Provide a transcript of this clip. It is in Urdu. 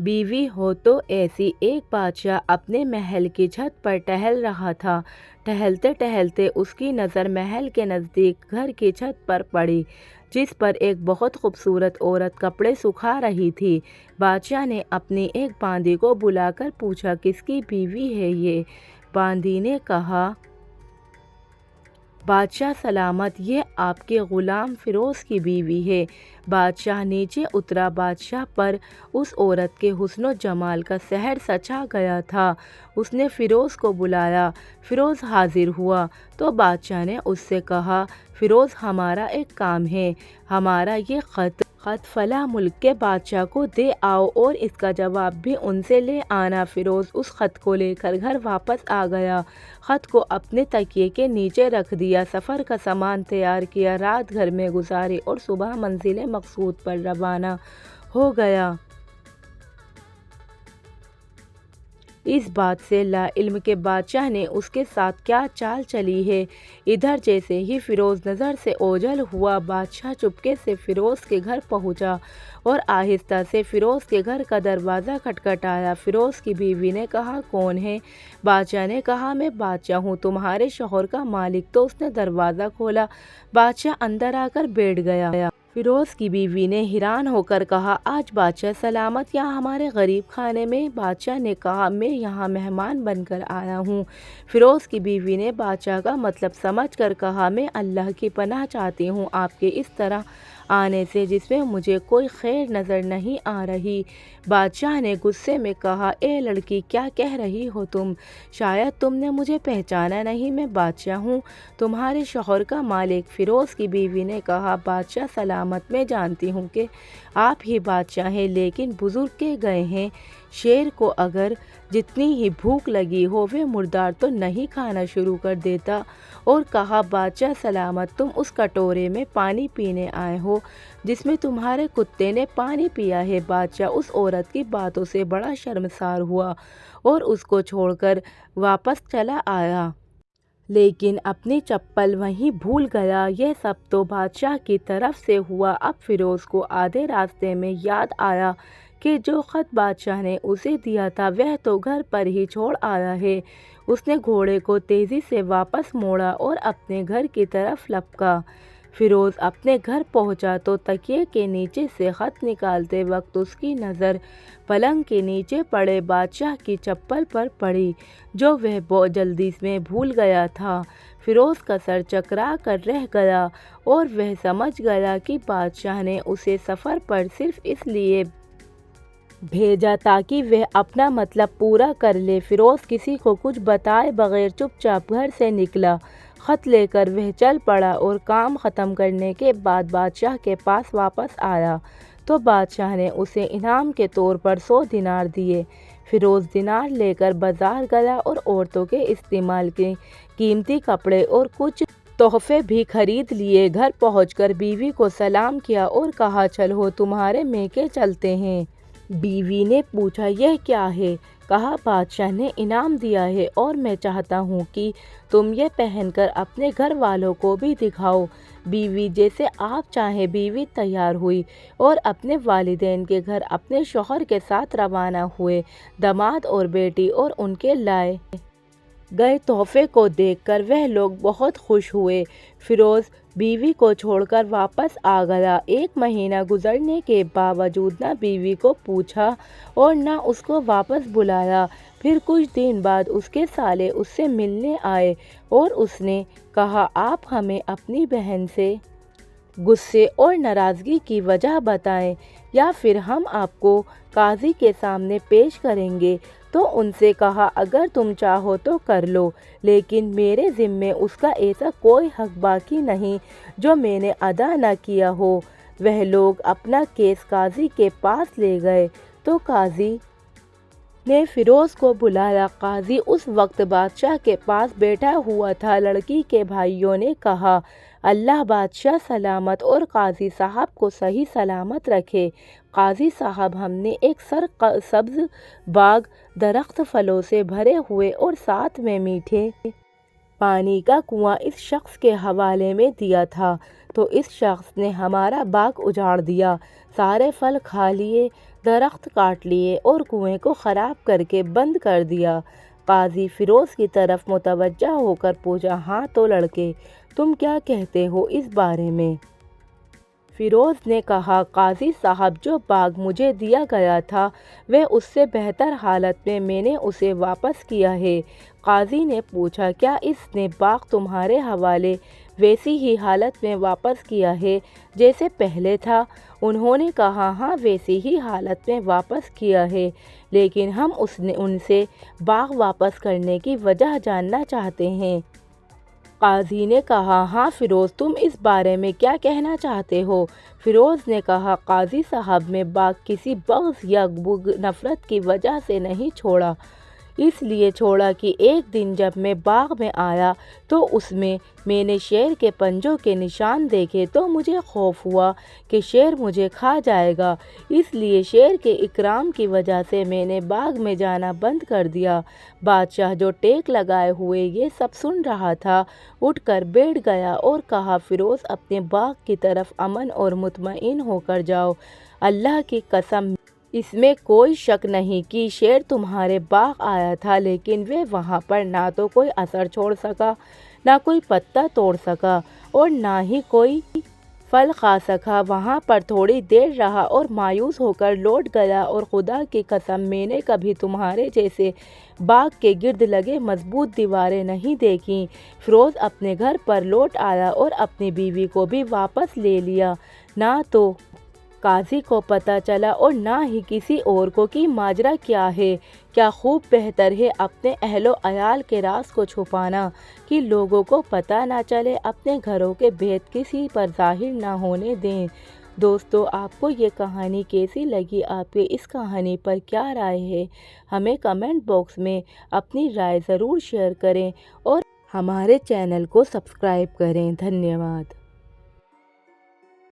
بیوی ہو تو ایسی۔ ایک بادشاہ اپنے محل کی چھت پر ٹہل رہا تھا۔ ٹہلتے ٹہلتے اس کی نظر محل کے نزدیک گھر کی چھت پر پڑی، جس پر ایک بہت خوبصورت عورت کپڑے سکھا رہی تھی۔ بادشاہ نے اپنی ایک باندی کو بلا کر پوچھا، کس کی بیوی ہے یہ؟ باندی نے کہا، بادشاہ سلامت، یہ آپ کے غلام فیروز کی بیوی ہے۔ بادشاہ نیچے اترا۔ بادشاہ پر اس عورت کے حسن و جمال کا سحر سا چھا گیا تھا۔ اس نے فیروز کو بلایا۔ فیروز حاضر ہوا تو بادشاہ نے اس سے کہا، فیروز، ہمارا ایک کام ہے۔ ہمارا یہ خط فلاں ملک کے بادشاہ کو دے آؤ اور اس کا جواب بھی ان سے لے آنا۔ فیروز اس خط کو لے کر گھر واپس آ گیا۔ خط کو اپنے تکیے کے نیچے رکھ دیا، سفر کا سامان تیار کیا، رات گھر میں گزاری اور صبح منزل مقصود پر روانہ ہو گیا۔ اس بات سے لا علم کہ بادشاہ نے اس کے ساتھ کیا چال چلی ہے۔ ادھر جیسے ہی فیروز نظر سے اوجھل ہوا، بادشاہ چپکے سے فیروز کے گھر پہنچا اور آہستہ سے فیروز کے گھر کا دروازہ کھٹکھٹایا۔ فیروز کی بیوی نے کہا، کون ہے؟ بادشاہ نے کہا، میں بادشاہ ہوں، تمہارے شوہر کا مالک۔ تو اس نے دروازہ کھولا۔ بادشاہ اندر آ کر بیٹھ گیا۔ فیروز کی بیوی نے حیران ہو کر کہا، آج بادشاہ سلامت یہاں ہمارے غریب خانے میں؟ بادشاہ نے کہا، میں یہاں مہمان بن کر آیا ہوں۔ فیروز کی بیوی نے بادشاہ کا مطلب سمجھ کر کہا، میں اللہ کی پناہ چاہتی ہوں آپ کے اس طرح آنے سے، جس میں مجھے کوئی خیر نظر نہیں آ رہی۔ بادشاہ نے غصے میں کہا، اے لڑکی، کیا کہہ رہی ہو تم؟ شاید تم نے مجھے پہچانا نہیں، میں بادشاہ ہوں، تمہارے شوہر کا مالک۔ فیروز کی بیوی نے کہا، بادشاہ سلامت، میں جانتی ہوں کہ آپ ہی بادشاہ ہیں، لیکن بزرگ کہہ گئے ہیں، شیر کو اگر جتنی ہی بھوک لگی ہو وہ مردار تو نہیں کھانا شروع کر دیتا۔ اور کہا، بادشاہ سلامت، تم اس کٹورے میں پانی پینے آئے ہو جس میں تمہارے کتے نے پانی پیا ہے۔ بادشاہ اس عورت کی باتوں سے بڑا شرمسار ہوا اور اس کو چھوڑ کر واپس چلا آیا، لیکن اپنی چپل وہیں بھول گیا۔ یہ سب تو بادشاہ کی طرف سے ہوا۔ اب فیروز کو آدھے راستے میں یاد آیا کہ جو خط بادشاہ نے اسے دیا تھا وہ تو گھر پر ہی چھوڑ آیا ہے۔ اس نے گھوڑے کو تیزی سے واپس موڑا اور اپنے گھر کی طرف لپکا۔ فیروز اپنے گھر پہنچا تو تکیے کے نیچے سے خط نکالتے وقت اس کی نظر پلنگ کے نیچے پڑے بادشاہ کی چپل پر پڑی، جو وہ بہت جلدی میں بھول گیا تھا۔ فیروز کا سر چکرا کر رہ گیا اور وہ سمجھ گیا کہ بادشاہ نے اسے سفر پر صرف اس لیے بھیجا تاکہ وہ اپنا مطلب پورا کر لے۔ فیروز کسی کو کچھ بتائے بغیر چپ چاپ گھر سے نکلا۔ خط لے کر وہ چل پڑا اور کام ختم کرنے کے بعد بادشاہ کے پاس واپس آیا تو بادشاہ نے اسے انعام کے طور پر 100 دینار دیے۔ فیروز دینار لے کر بازار گیا اور عورتوں کے استعمال کے قیمتی کپڑے اور کچھ تحفے بھی خرید لیے۔ گھر پہنچ کر بیوی کو سلام کیا اور کہا، چلو تمہارے میکے چلتے ہیں۔ بیوی نے پوچھا، یہ کیا ہے؟ کہا، بادشاہ نے انعام دیا ہے اور میں چاہتا ہوں کہ تم یہ پہن کر اپنے گھر والوں کو بھی دکھاؤ۔ بیوی، جیسے آپ چاہیں۔ بیوی تیار ہوئی اور اپنے والدین کے گھر اپنے شوہر کے ساتھ روانہ ہوئے۔ داماد اور بیٹی اور ان کے لائے گئے تحفے کو دیکھ کر وہ لوگ بہت خوش ہوئے۔ فیروز بیوی کو چھوڑ کر واپس آ گیا۔ 1 مہینہ گزرنے کے باوجود نہ بیوی کو پوچھا اور نہ اس کو واپس بلایا۔ پھر کچھ دن بعد اس کے سالے اس سے ملنے آئے اور اس نے کہا، آپ ہمیں اپنی بہن سے غصے اور ناراضگی کی وجہ بتائیں یا پھر ہم آپ کو قاضی کے سامنے پیش کریں گے۔ تو ان سے کہا، اگر تم چاہو تو کر لو، لیکن میرے ذمے اس کا ایسا کوئی حق باقی نہیں جو میں نے ادا نہ کیا ہو۔ وہ لوگ اپنا کیس قاضی کے پاس لے گئے تو قاضی نے فیروز کو بلایا۔ قاضی اس وقت بادشاہ کے پاس بیٹھا ہوا تھا۔ لڑکی کے بھائیوں نے کہا، اللہ بادشاہ سلامت اور قاضی صاحب کو صحیح سلامت رکھے۔ قاضی صاحب، ہم نے ایک سرسبز باغ، درخت پھلوں سے بھرے ہوئے اور ساتھ میں میٹھے پانی کا کنواں اس شخص کے حوالے میں دیا تھا، تو اس شخص نے ہمارا باغ اجاڑ دیا، سارے پھل کھا لیے، درخت کاٹ لیے اور کنویں کو خراب کر کے بند کر دیا۔ قاضی فیروز کی طرف متوجہ ہو کر پوچھا، ہاں تو لڑکے، تم کیا کہتے ہو اس بارے میں؟ فیروز نے کہا، قاضی صاحب، جو باغ مجھے دیا گیا تھا وہ اس سے بہتر حالت میں نے اسے واپس کیا ہے۔ قاضی نے پوچھا، کیا اس نے باغ تمہارے حوالے ویسی ہی حالت میں واپس کیا ہے جیسے پہلے تھا؟ انہوں نے کہا، ہاں ویسی ہی حالت میں واپس کیا ہے، لیکن ہم ان سے باغ واپس کرنے کی وجہ جاننا چاہتے ہیں۔ قاضی نے کہا، ہاں فیروز، تم اس بارے میں کیا کہنا چاہتے ہو؟ فیروز نے کہا، قاضی صاحب، میں باغ کسی بغض یا نفرت کی وجہ سے نہیں چھوڑا۔ اس لیے چھوڑا کہ ایک دن جب میں باغ میں آیا تو اس میں نے شیر کے پنجوں کے نشان دیکھے تو مجھے خوف ہوا کہ شیر مجھے کھا جائے گا۔ اس لیے شیر کے اکرام کی وجہ سے میں نے باغ میں جانا بند کر دیا۔ بادشاہ، جو ٹیک لگائے ہوئے یہ سب سن رہا تھا، اٹھ کر بیٹھ گیا اور کہا، فیروز، اپنے باغ کی طرف امن اور مطمئن ہو کر جاؤ۔ اللہ کی قسم، اس میں کوئی شک نہیں کہ شیر تمہارے باغ آیا تھا، لیکن وہ وہاں پر نہ تو کوئی اثر چھوڑ سکا، نہ کوئی پتا توڑ سکا اور نہ ہی کوئی پھل کھا سکا۔ وہاں پر تھوڑی دیر رہا اور مایوس ہو کر لوٹ گیا، اور خدا کی قسم میں نے کبھی تمہارے جیسے باغ کے گرد لگے مضبوط دیواریں نہیں دیکھیں۔ فیروز اپنے گھر پر لوٹ آیا اور اپنی بیوی کو بھی واپس لے لیا۔ نہ تو قاضی کو پتہ چلا اور نہ ہی کسی اور کو کہ ماجرا کیا ہے۔ کیا خوب بہتر ہے اپنے اہل و عیال کے راز کو چھپانا کہ لوگوں کو پتہ نہ چلے، اپنے گھروں کے بھید کسی پر ظاہر نہ ہونے دیں۔ دوستو، آپ کو یہ کہانی کیسی لگی؟ آپ کے اس کہانی پر کیا رائے ہے؟ ہمیں کمنٹ باکس میں اپنی رائے ضرور شیئر کریں اور ہمارے چینل کو سبسکرائب کریں۔ دھنیہ واد۔